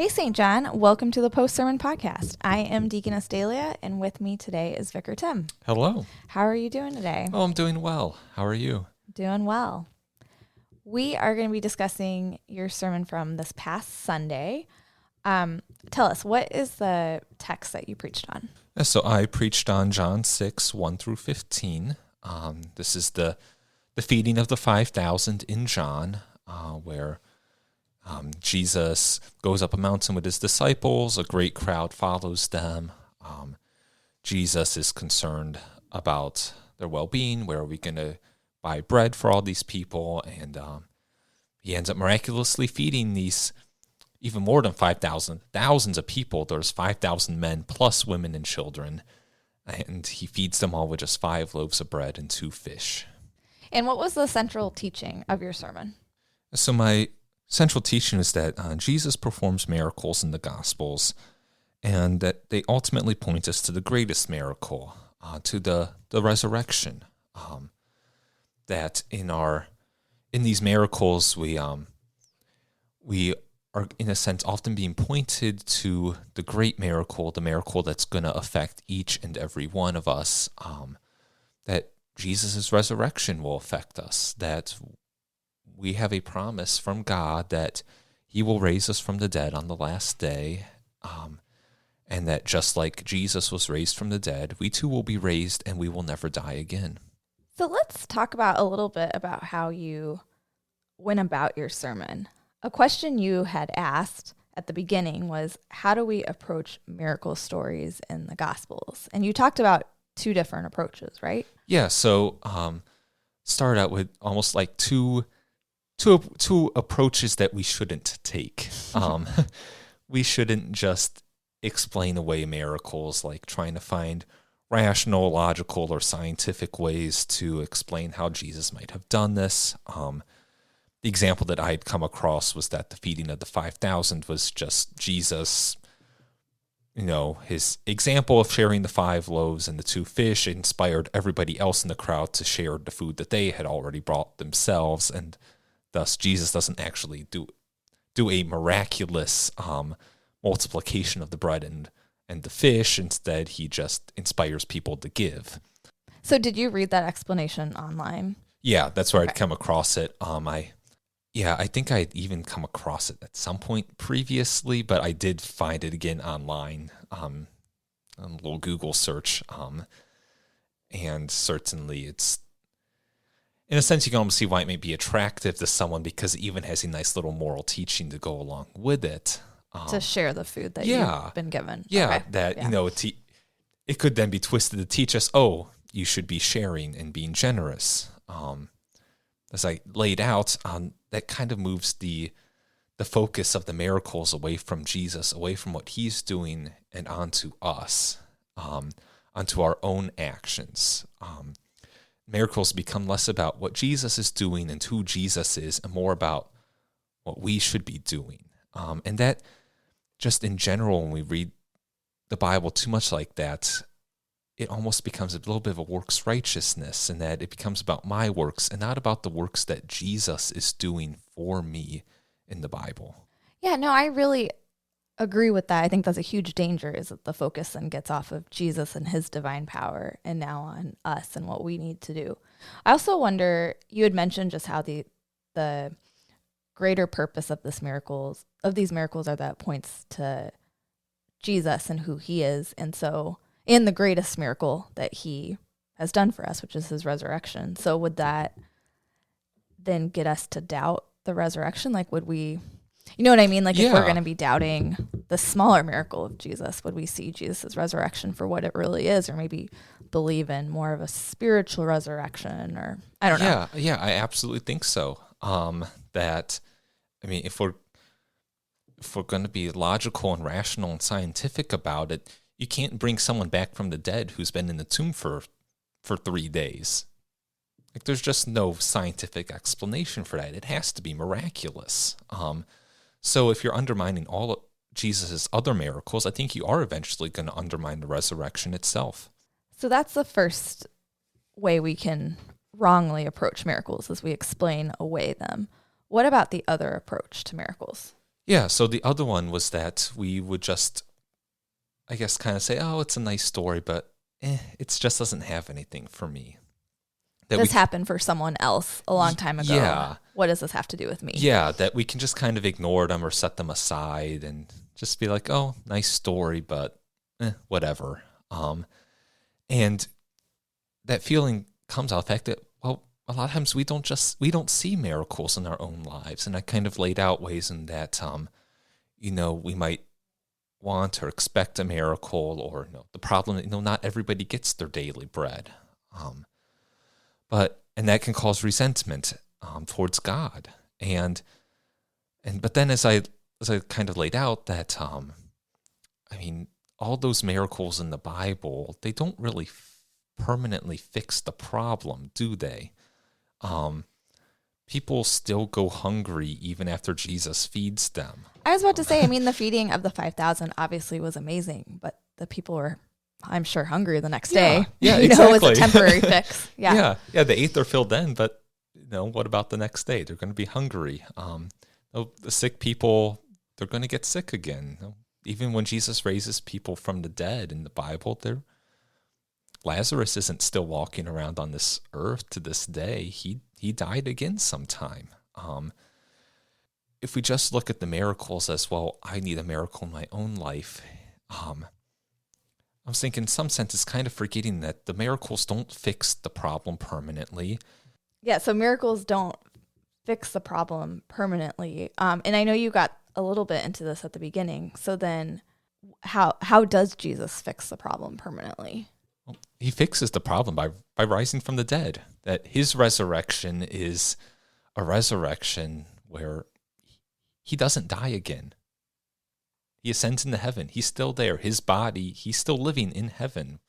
Hey, St. John. Welcome to the Post-Sermon Podcast. I am Deaconess Dahlia, and with me today is Vicar Tim. Hello. How are you doing today? Oh, I'm doing well. How are you? Doing well. We are going to be discussing your sermon from this past Sunday. Tell us, what is the text that you preached on? So I preached on John 6, 1 through 15. This is the feeding of the 5,000 in John, where Jesus goes up a mountain with his disciples. A great crowd follows them. Jesus is concerned about their well-being. Where are we going to buy bread for all these people? And he ends up miraculously feeding these even more than 5,000, thousands of people. There's 5,000 men plus women and children. And he feeds them all with just 5 loaves of bread and 2 fish. And what was the central teaching of your sermon? So my central teaching is that Jesus performs miracles in the Gospels, and that they ultimately point us to the greatest miracle, to the resurrection. That in these miracles we are in a sense often being pointed to the great miracle, the miracle that's going to affect each and every one of us. That Jesus' resurrection will affect us. That we have a promise from God that he will raise us from the dead on the last day, and that just like Jesus was raised from the dead, we too will be raised and we will never die again. So let's talk about a little bit about how you went about your sermon. A question you had asked at the beginning was, how do we approach miracle stories in the Gospels? And you talked about 2 different approaches, right? Yeah, so start out with almost like two approaches that we shouldn't take. We shouldn't just explain away miracles, like trying to find rational, logical, or scientific ways to explain how Jesus might have done this. The example that I had come across was that the feeding of the 5,000 was just Jesus, his example of sharing the 5 loaves and the 2 fish inspired everybody else in the crowd to share the food that they had already brought themselves, and thus, Jesus doesn't actually do a miraculous multiplication of the bread and the fish. Instead, he just inspires people to give. So did you read that explanation online? Yeah, that's where I'd come across it. I think I'd even come across it at some point previously, but I did find it again online, on a little Google search, and certainly it's, in a sense, you can almost see why it may be attractive to someone, because it even has a nice little moral teaching to go along with it. To share the food that you've been given. Yeah, okay. It could then be twisted to teach us, you should be sharing and being generous. As I laid out, that kind of moves the focus of the miracles away from Jesus, away from what he's doing, and onto us, onto our own actions. Miracles become less about what Jesus is doing and who Jesus is, and more about what we should be doing. And that, just in general, when we read the Bible too much like that, it almost becomes a little bit of a works righteousness, and that it becomes about my works and not about the works that Jesus is doing for me in the Bible. Yeah, no, I really agree with that. I think that's a huge danger, is that the focus then gets off of Jesus and his divine power and now on us and what we need to do. I also wonder, you had mentioned just how the greater purpose of these miracles are that it points to Jesus and who he is. And so in the greatest miracle that he has done for us, which is his resurrection. So would that then get us to doubt the resurrection? Like, would we, you know what I mean? Like, if we're going to be doubting the smaller miracle of Jesus, would we see Jesus' resurrection for what it really is, or maybe believe in more of a spiritual resurrection, or I don't know. Yeah, I absolutely think so. If we're going to be logical and rational and scientific about it, you can't bring someone back from the dead who's been in the tomb for 3 days. Like, there's just no scientific explanation for that. It has to be miraculous. So if you're undermining all of Jesus' other miracles, I think you are eventually going to undermine the resurrection itself. So that's the first way we can wrongly approach miracles, is we explain away them. What about the other approach to miracles? Yeah, so the other one was that we would just, I guess, kind of say, oh, it's a nice story, but it just doesn't have anything for me. That This happened for someone else a long time ago. Yeah. What does this have to do with me? Yeah, that we can just kind of ignore them or set them aside and just be like, oh, nice story, but whatever. And that feeling comes out of the fact that, well, a lot of times we don't see miracles in our own lives. And I kind of laid out ways in that, we might want or expect a miracle, or the problem, not everybody gets their daily bread. And that can cause resentment towards God. But then as I kind of laid out that, all those miracles in the Bible, they don't really permanently fix the problem, do they? People still go hungry even after Jesus feeds them. I was about to say, the feeding of the 5,000 obviously was amazing, but the people were, I'm sure, hungry the next day. Yeah, exactly. It was a temporary fix. Yeah. Yeah, they ate their fill then, but what about the next day? They're going to be hungry. The sick people, they're going to get sick again. Even when Jesus raises people from the dead in the Bible, Lazarus isn't still walking around on this earth to this day. He died again sometime. If we just look at the miracles as, well, I need a miracle in my own life, I was thinking in some sense it's kind of forgetting that the miracles don't fix the problem permanently. Yeah, so miracles don't fix the problem permanently. And I know you got a little bit into this at the beginning. So then how does Jesus fix the problem permanently? Well, he fixes the problem by rising from the dead. That his resurrection is a resurrection where he doesn't die again. He ascends into heaven. He's still there. His body, he's still living in heaven.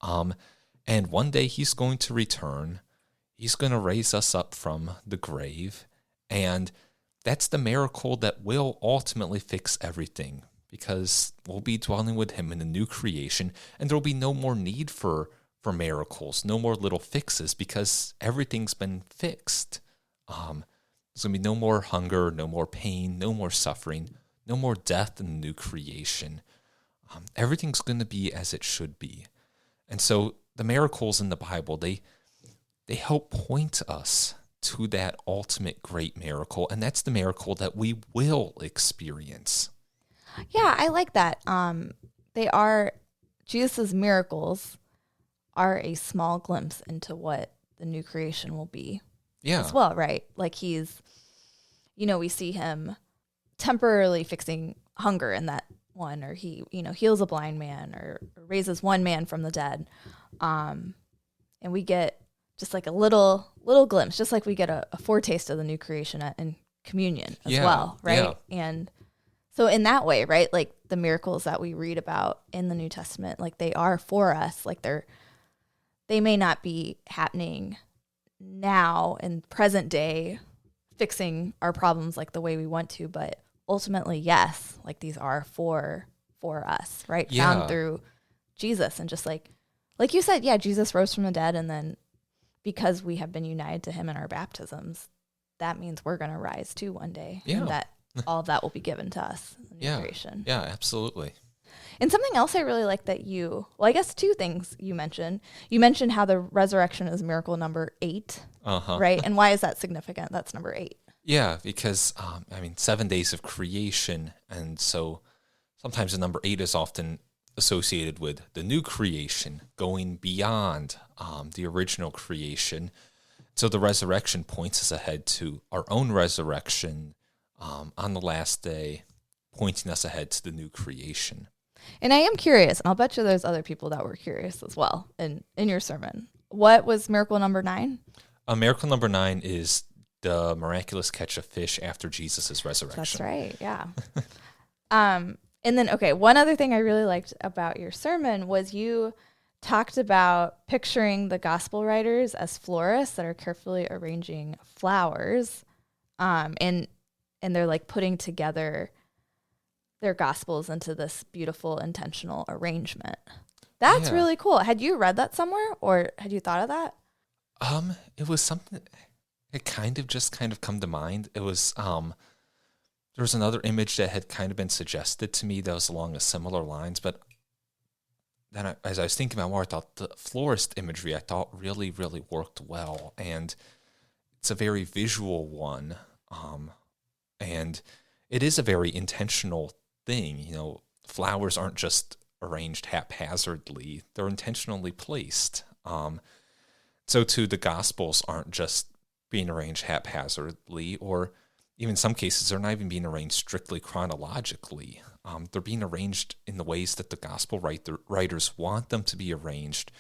And one day he's going to return. He's going to raise us up from the grave. And that's the miracle that will ultimately fix everything, because we'll be dwelling with him in a new creation, and there will be no more need for miracles, no more little fixes, because everything's been fixed. There's going to be no more hunger, no more pain, no more suffering, no more death in the new creation. Everything's going to be as it should be. And so the miracles in the Bible, they help point us to that ultimate great miracle, and that's the miracle that we will experience. Yeah, I like that. Jesus' miracles are a small glimpse into what the new creation will be. Yeah. As well, right? Like he's, we see him temporarily fixing hunger in that one, or he, heals a blind man or raises one man from the dead. And we get just like a little glimpse, just like we get a foretaste of the new creation in communion as well, right? Yeah. And so in that way, right, like the miracles that we read about in the New Testament, like they are for us, like they may not be happening now in present day, fixing our problems like the way we want to, but ultimately, yes, like these are for us, right? Yeah. Found through Jesus. And just like you said, yeah, Jesus rose from the dead, and then because we have been united to him in our baptisms, that means we're going to rise too one day. Yeah. And that all of that will be given to us in the new creation. Yeah, absolutely. And something else I really like that I guess two things you mentioned. You mentioned how the resurrection is miracle number 8, right? And why is that significant? That's number 8. Yeah, because, 7 days of creation. And so sometimes the number 8 is often associated with the new creation, going beyond the original creation. So the resurrection points us ahead to our own resurrection on the last day, pointing us ahead to the new creation. And I am curious, and I'll bet you there's other people that were curious as well in your sermon. What was miracle number 9? Miracle number 9 is the miraculous catch of fish after Jesus' resurrection. That's right, yeah. And then, okay, one other thing I really liked about your sermon was you talked about picturing the gospel writers as florists that are carefully arranging flowers, and they're like putting together their gospels into this beautiful, intentional arrangement. That's really cool. Had you read that somewhere, or had you thought of that? It was something. It kind of come to mind. It was there was another image that had kind of been suggested to me that was along a similar lines, but then as I was thinking about more, I thought the florist imagery I thought really, really worked well, and it's a very visual one, and it is a very intentional thing. You know, flowers aren't just arranged haphazardly; they're intentionally placed. So too, the Gospels aren't just being arranged haphazardly, or even in some cases, they're not even being arranged strictly chronologically. They're being arranged in the ways that the Gospel writers want them to be arranged,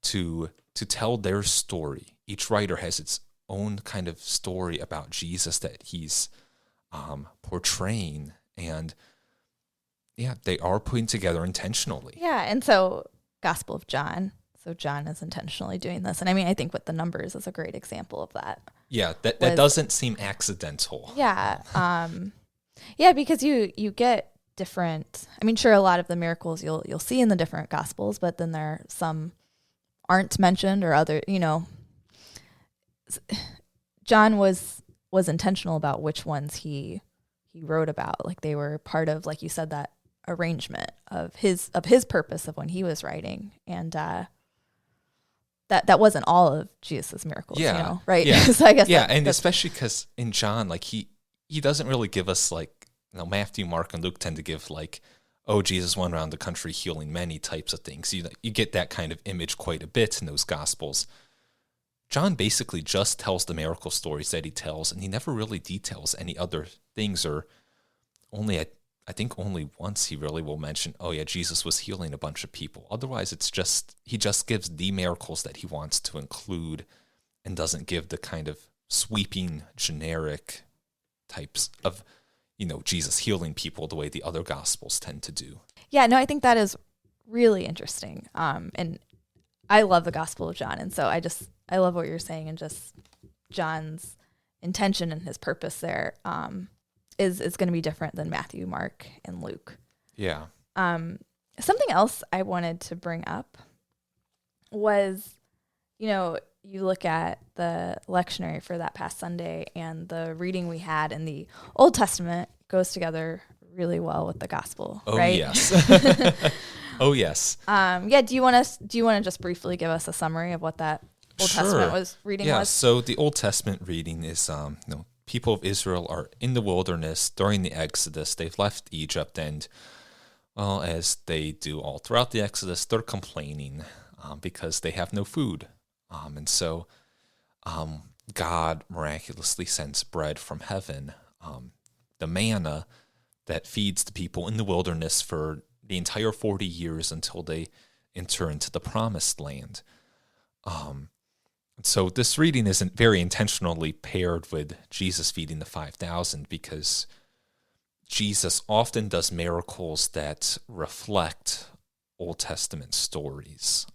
to tell their story. Each writer has its own kind of story about Jesus that he's portraying, and yeah, they are putting together intentionally. Yeah, and so Gospel of John. So John is intentionally doing this. And I mean, I think with the numbers is a great example of that. Yeah, that doesn't seem accidental. Yeah. Yeah, because you get different, I mean, sure, a lot of the miracles you'll see in the different Gospels, but then there are some aren't mentioned, or other, John was intentional about which ones he wrote about. Like they were part of, like you said, that arrangement of his purpose of when he was writing. And that wasn't all of Jesus' miracles, right? Yeah. So I guess and especially because in John, like he doesn't really give us like, Matthew, Mark, and Luke tend to give like, oh, Jesus went around the country healing many types of things. You get that kind of image quite a bit in those Gospels. John basically just tells the miracle stories that he tells, and he never really details any other things, or only, I think only once he really will mention, oh yeah, Jesus was healing a bunch of people. Otherwise, he just gives the miracles that he wants to include and doesn't give the kind of sweeping, generic types of, Jesus healing people the way the other Gospels tend to do. Yeah, no, I think that is really interesting. And I love the Gospel of John. And so I love what you're saying, and just John's intention and his purpose there is going to be different than Matthew, Mark, and Luke. Yeah. Something else I wanted to bring up was, you look at the lectionary for that past Sunday, and the reading we had in the Old Testament goes together really well with the gospel, right? Yes. Oh, yes. Do you want to just briefly give us a summary of what that Old Testament reading was? Yeah, so the Old Testament reading is, people of Israel are in the wilderness during the Exodus. They've left Egypt, and, well, as they do all throughout the Exodus, they're complaining because they have no food. And so God miraculously sends bread from heaven, the manna that feeds the people in the wilderness for the entire 40 years until they enter into the promised land. So this reading isn't very intentionally paired with Jesus feeding the 5,000, because Jesus often does miracles that reflect Old Testament stories.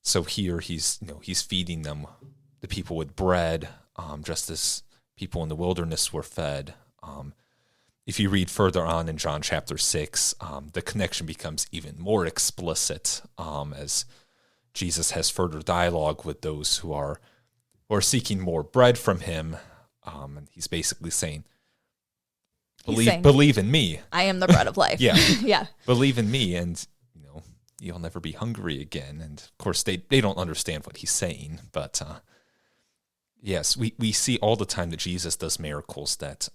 So here he's feeding the people with bread, just as people in the wilderness were fed. If you read further on in John chapter 6, the connection becomes even more explicit as Jesus has further dialogue with those who are seeking more bread from him. And he's basically saying, believe in me. I am the bread of life. Yeah. Yeah. Believe in me, and you'll never be hungry again. And of course they don't understand what he's saying, but yes, we see all the time that Jesus does miracles that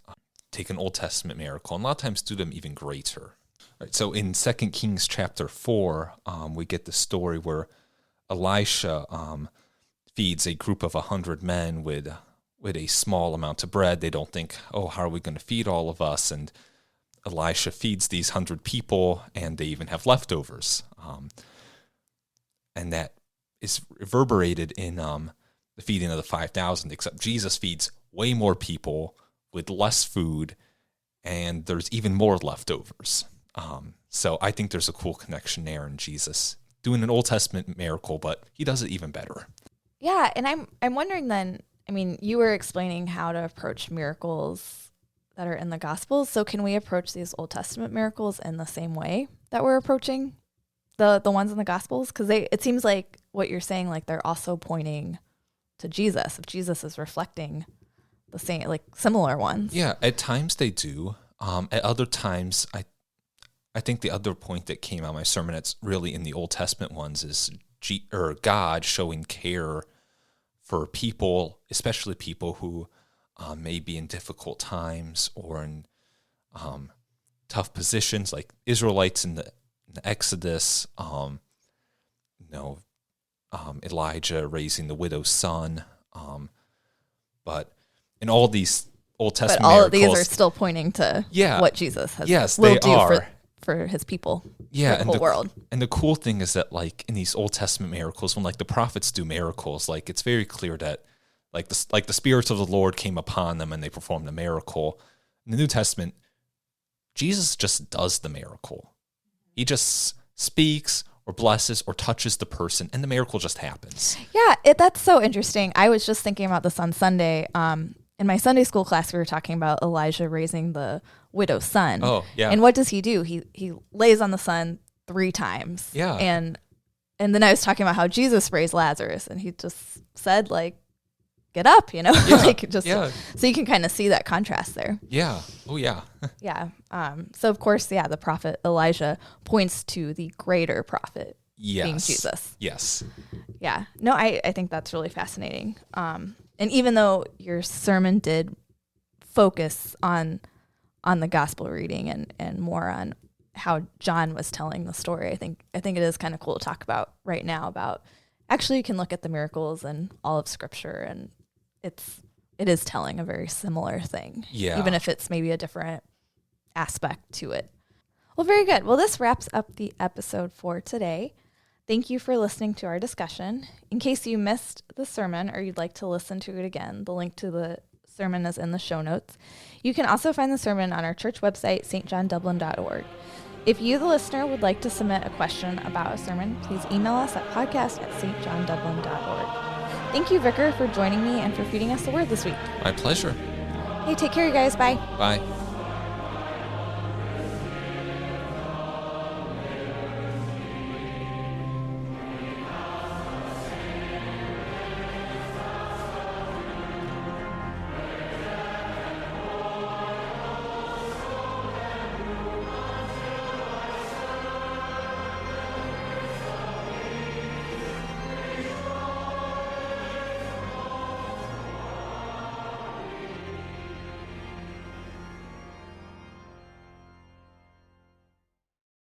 take an Old Testament miracle, and a lot of times do them even greater. Right, so in 2 Kings chapter 4, we get the story where Elisha feeds a group of 100 men with a small amount of bread. They don't think, oh, how are we going to feed all of us? And Elisha feeds these 100 people, and they even have leftovers. And that is reverberated in the feeding of the 5,000, except Jesus feeds way more people with less food, and there's even more leftovers. So I think there's a cool connection there in Jesus doing an Old Testament miracle, but he does it even better. Yeah, and I'm wondering then, I mean, you were explaining how to approach miracles that are in the Gospels, so can we approach these Old Testament miracles in the same way that we're approaching the ones in the Gospels? Because it seems like what you're saying, like they're also pointing to Jesus. If Jesus is reflecting the same, like similar ones. Yeah, at times they do. At other times, I think the other point that came out of my sermon that's really in the Old Testament ones is God showing care for people, especially people who may be in difficult times or in tough positions, like Israelites in the Exodus, Elijah raising the widow's son. But in all these Old Testament all miracles, of these are still pointing to what Jesus will do for his people, for the whole world. And the cool thing is that, like, in these Old Testament miracles, when like the prophets do miracles, like it's very clear that like the spirits of the Lord came upon them and they performed a miracle. In the New Testament, Jesus just does the miracle. He just speaks or blesses or touches the person, and the miracle just happens. Yeah, that's so interesting. I was just thinking about this on Sunday. In my Sunday school class, we were talking about Elijah raising the widow's son. Oh, yeah. And what does he do? He lays on the son 3 times. Yeah. And then I was talking about how Jesus raised Lazarus, and he just said, like, get up, Yeah. So you can kind of see that contrast there. Yeah. Oh, yeah. Yeah. So of course, the prophet Elijah points to the greater prophet being Jesus. Yes. Yeah. No, I think that's really fascinating. And even though your sermon did focus on the gospel reading and more on how John was telling the story, I think it is kind of cool to talk about right now about actually you can look at the miracles and all of Scripture, and it is telling a very similar thing. Yeah. Even if it's maybe a different aspect to it. Well, very good. Well, this wraps up the episode for today. Thank you for listening to our discussion. In case you missed the sermon or you'd like to listen to it again, the link to the sermon is in the show notes. You can also find the sermon on our church website, stjohndublin.org. If you, the listener, would like to submit a question about a sermon, please email us at podcast@stjohndublin.org. Thank you, Vicar, for joining me and for feeding us the word this week. My pleasure. Hey, take care, you guys. Bye. Bye.